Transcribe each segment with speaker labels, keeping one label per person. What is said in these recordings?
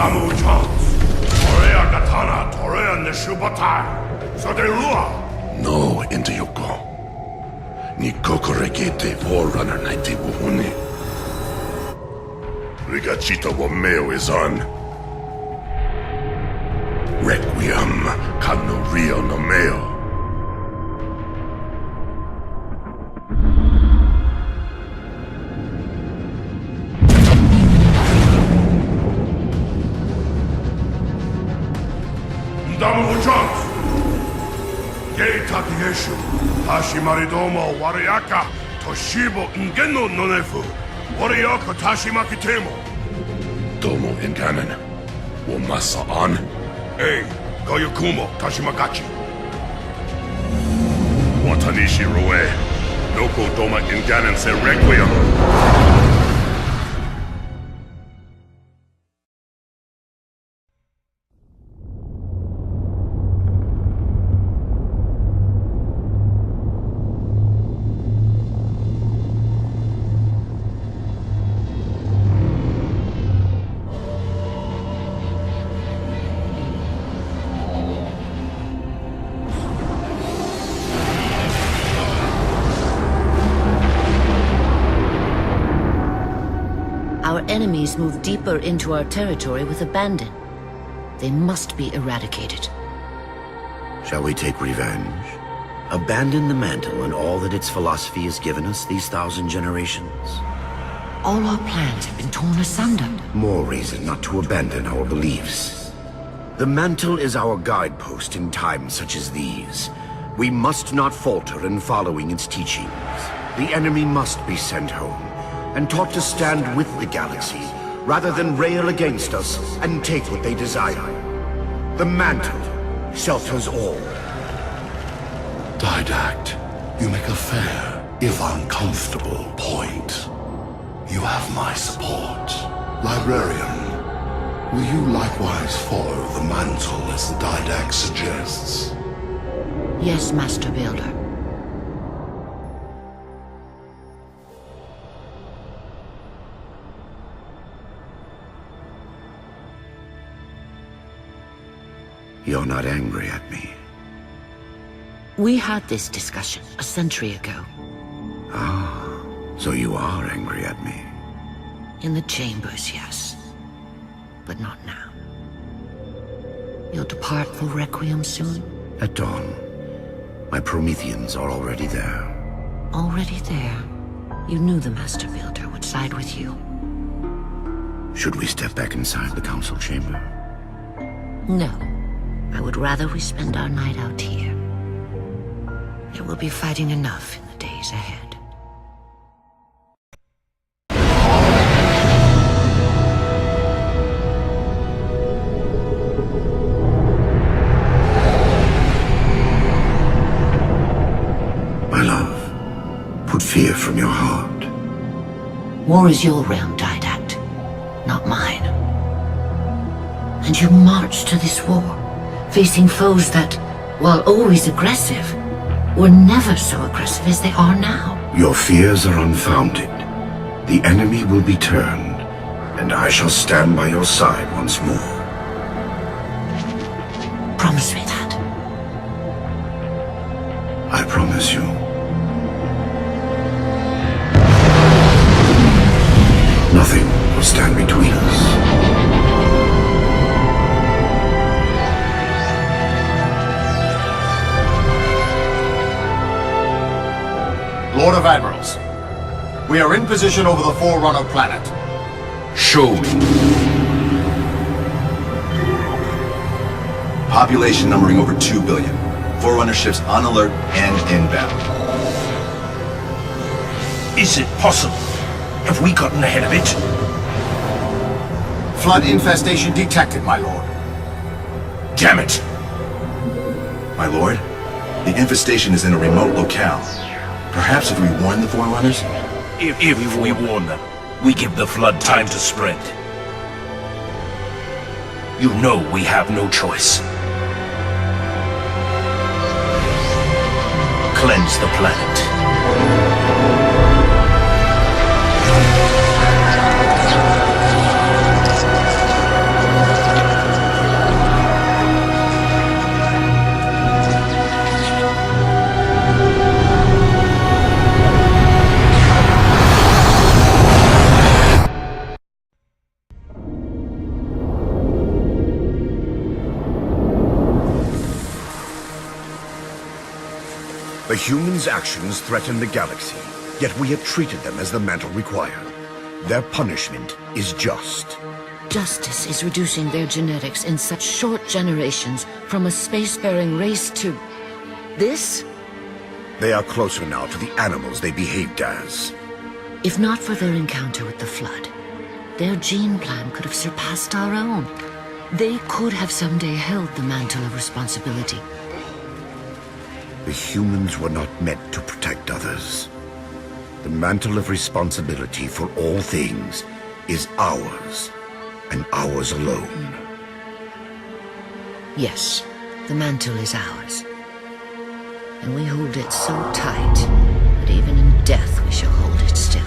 Speaker 1: Mdamu chance. Torea katana, Torea neshubatai. So de lua.
Speaker 2: No, Intayoko. Ni kokorekete forerunner naiti buhuni. Rigachito wo meo is on. Requiem kano rio no meo.
Speaker 1: Mdamu chance. Gei takieshu. Hashimaridomo wariaka. Toshibo ngeno nonefu. Wariaka tashimakitemo.
Speaker 2: Domo inganen. Wo masa on.
Speaker 1: Hey, Goyokumo Tashimagachi.
Speaker 2: Watanishi Rue. Noko Doma Inganen se Requiem.
Speaker 3: Our enemies move deeper into our territory with abandon. They must be eradicated.
Speaker 4: Shall we take revenge? Abandon the mantle and all that its philosophy has given us these 1,000 generations?
Speaker 3: All our plans have been torn asunder.
Speaker 4: More reason not to abandon our beliefs. The mantle is our guidepost in times such as these. We must not falter in following its teachings. The enemy must be sent home and taught to stand with the galaxy, rather than rail against us and take what they desire. The mantle shelters all.
Speaker 2: Didact, you make a fair, if uncomfortable, point. You have my support. Librarian, will you likewise follow the mantle as the Didact suggests?
Speaker 3: Yes, Master Builder.
Speaker 4: You're not angry at me.
Speaker 3: We had this discussion a century ago.
Speaker 4: Ah, so you are angry at me.
Speaker 3: In the chambers, yes. But not now. You'll depart for Requiem soon?
Speaker 4: At dawn. My Prometheans are already there.
Speaker 3: Already there. You knew the Master Builder would side with you.
Speaker 4: Should we step back inside the council chamber?
Speaker 3: No. I would rather we spend our night out here. There will be fighting enough in the days ahead.
Speaker 4: My love, put fear from your heart.
Speaker 3: War is your realm, Didact, not mine. And you marched to this war, facing foes that, while always aggressive, were never so aggressive as they are now.
Speaker 4: Your fears are unfounded. The enemy will be turned, and I shall stand by your side once more.
Speaker 3: Promise me that.
Speaker 4: I promise you. Nothing will stand between us.
Speaker 5: Lord of Admirals, we are in position over the Forerunner planet.
Speaker 6: Show me. Population numbering over 2 billion. Forerunner ships on alert and inbound.
Speaker 7: Is it possible? Have we gotten ahead of it?
Speaker 5: Flood infestation detected, my lord.
Speaker 7: Damn it!
Speaker 6: My lord, the infestation is in a remote locale. Perhaps if we warn the Forerunners?
Speaker 7: If we warn them, we give the flood time to spread. You know we have no choice. Cleanse the planet.
Speaker 4: The humans' actions threaten the galaxy, yet we have treated them as the mantle required. Their punishment is just.
Speaker 3: Justice is reducing their genetics in such short generations from a spacefaring race to... this?
Speaker 4: They are closer now to the animals they behaved as.
Speaker 3: If not for their encounter with the Flood, their gene plan could have surpassed our own. They could have someday held the mantle of responsibility.
Speaker 4: The humans were not meant to protect others. The mantle of responsibility for all things is ours, and ours alone.
Speaker 3: Yes, the mantle is ours. And we hold it so tight that even in death we shall hold it still.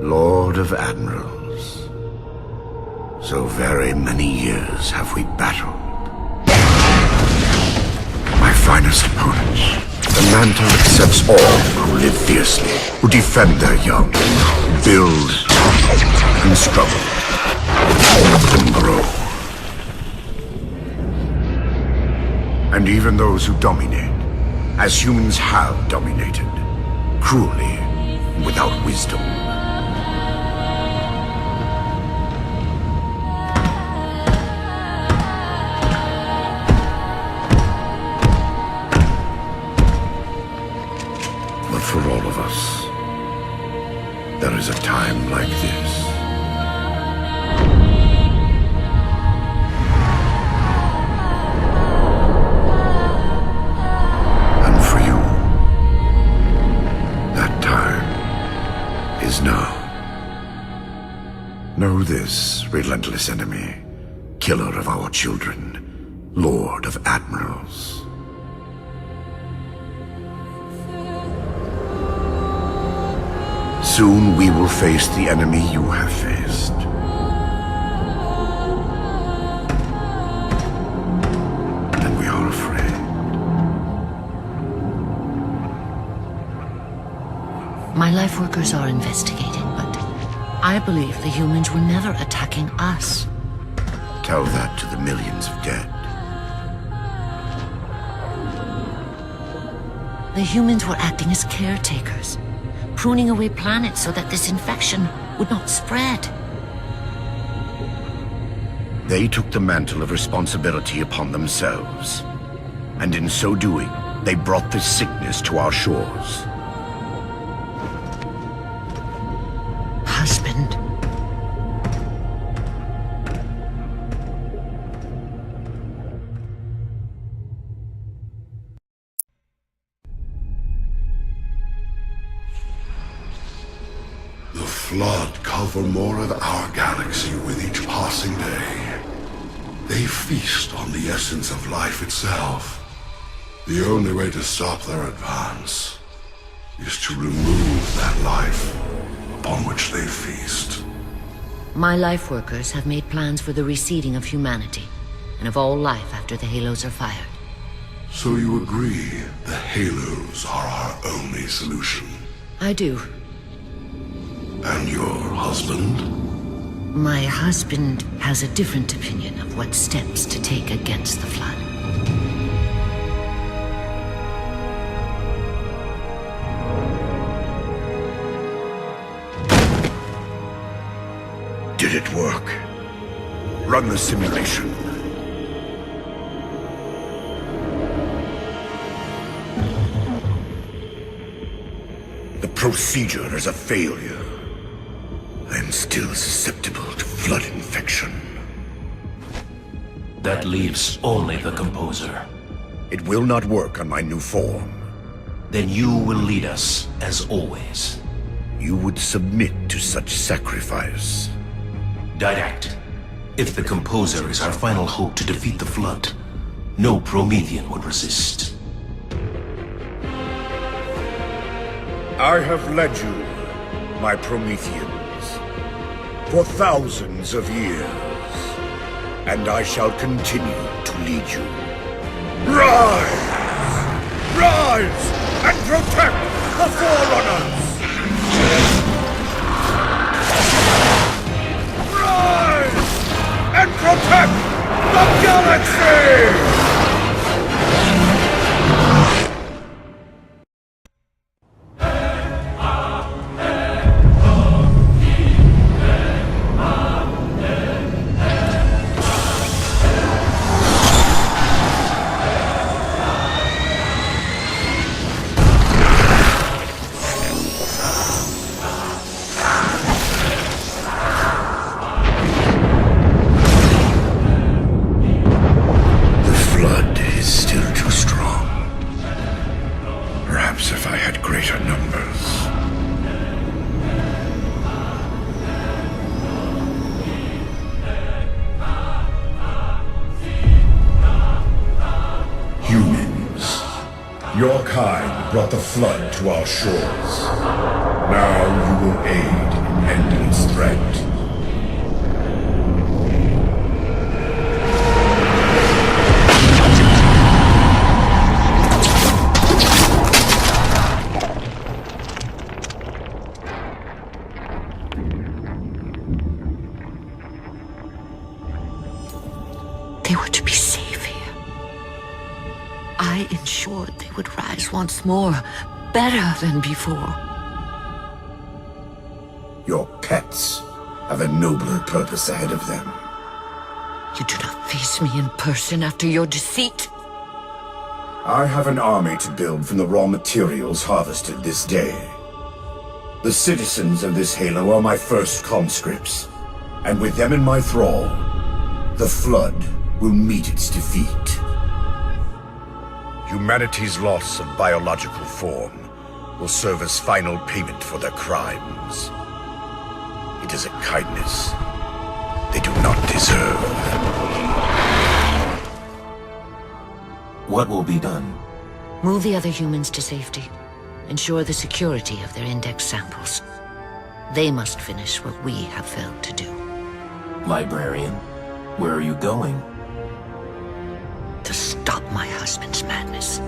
Speaker 4: Lord of Admirals, so very many years have we battled. My finest opponents, the mantle accepts all who live fiercely, who defend their young, build and struggle, and grow. And even those who dominate, as humans have dominated, cruelly, without wisdom. But for all of us, there is a time like this. And for you, that time is now. Know this, relentless enemy, killer of our children, Lord of Admirals. Soon we will face the enemy you have faced. And we are afraid.
Speaker 3: My life workers are investigating, but I believe the humans were never attacking us.
Speaker 4: Tell that to the millions of dead.
Speaker 3: The humans were acting as caretakers, pruning away planets so that this infection would not spread.
Speaker 4: They took the mantle of responsibility upon themselves. And in so doing, they brought this sickness to our shores.
Speaker 3: Husband.
Speaker 2: The Flood cover more of our galaxy with each passing day. They feast on the essence of life itself. The only way to stop their advance is to remove that life upon which they feast.
Speaker 3: My life workers have made plans for the reseeding of humanity, and of all life after the halos are fired.
Speaker 2: So you agree the halos are our only solution?
Speaker 3: I do.
Speaker 2: And your husband?
Speaker 3: My husband has a different opinion of what steps to take against the Flood.
Speaker 4: Did it work? Run the simulation. The procedure is a failure. I am still susceptible to Flood infection.
Speaker 7: That leaves only the Composer.
Speaker 4: It will not work on my new form.
Speaker 7: Then you will lead us, as always.
Speaker 4: You would submit to such sacrifice.
Speaker 7: Didact. If the Composer is our final hope to defeat the Flood, no Promethean would resist.
Speaker 4: I have led you, my Prometheans, for thousands of years, and I shall continue to lead you. Rise! Rise and protect the Forerunners! Rise and protect the galaxy!
Speaker 1: Your kind brought the flood to our shores. Now you will aid in ending its threat.
Speaker 3: They were to be safe here. I ensured they would rise once more, better than before.
Speaker 4: Your pets have a nobler purpose ahead of them.
Speaker 3: You do not face me in person after your deceit.
Speaker 4: I have an army to build from the raw materials harvested this day. The citizens of this Halo are my first conscripts, and with them in my thrall, the Flood will meet its defeat. Humanity's loss of biological form will serve as final payment for their crimes. It is a kindness they do not deserve.
Speaker 7: What will be done?
Speaker 3: Move the other humans to safety. Ensure the security of their index samples. They must finish what we have failed to do.
Speaker 7: Librarian, where are you going?
Speaker 3: To stop my husband's madness.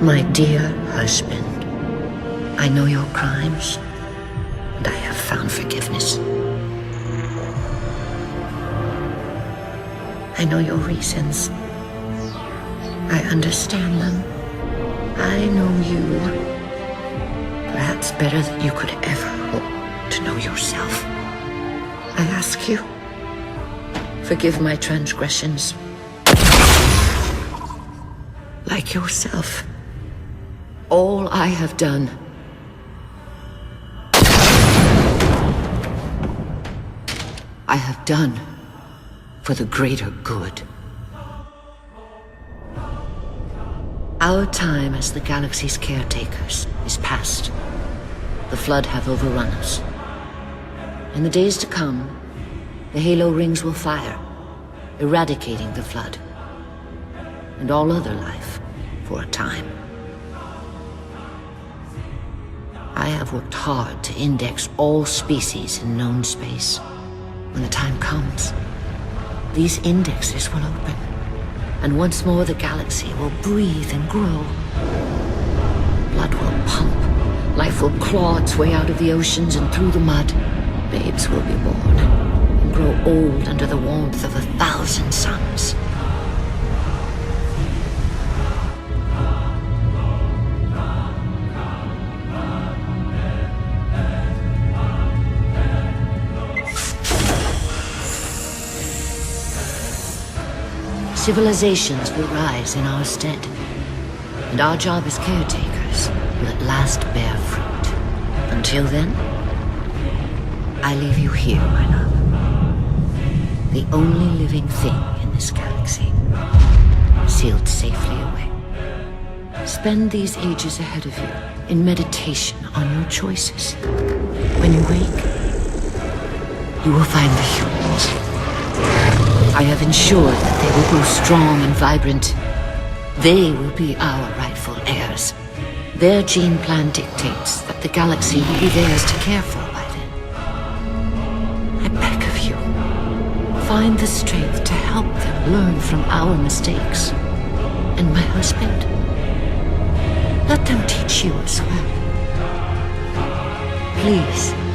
Speaker 3: My dear husband, I know your crimes, and I have found forgiveness. I know your reasons. I understand them. I know you. Perhaps better than you could ever hope to know yourself. I ask you, forgive my transgressions. Like yourself, all I have done I have done for the greater good. Our time as the galaxy's caretakers is past. The Flood have overrun us. In the days to come, the Halo rings will fire, eradicating the Flood and all other life for a time. I have worked hard to index all species in known space. When the time comes, these indexes will open, and once more the galaxy will breathe and grow. Blood will pump, life will claw its way out of the oceans and through the mud. Babes will be born and grow old under the warmth of 1,000 suns. Civilizations will rise in our stead, and our job as caretakers will at last bear fruit. Until then, I leave you here, my love. The only living thing in this galaxy, sealed safely away. Spend these ages ahead of you in meditation on your choices. When you wake, you will find the humans I have ensured that they will grow strong and vibrant. They will be our rightful heirs. Their gene plan dictates that the galaxy will be theirs to care for by then. I beg of you, find the strength to help them learn from our mistakes. And my husband, let them teach you as well. Please.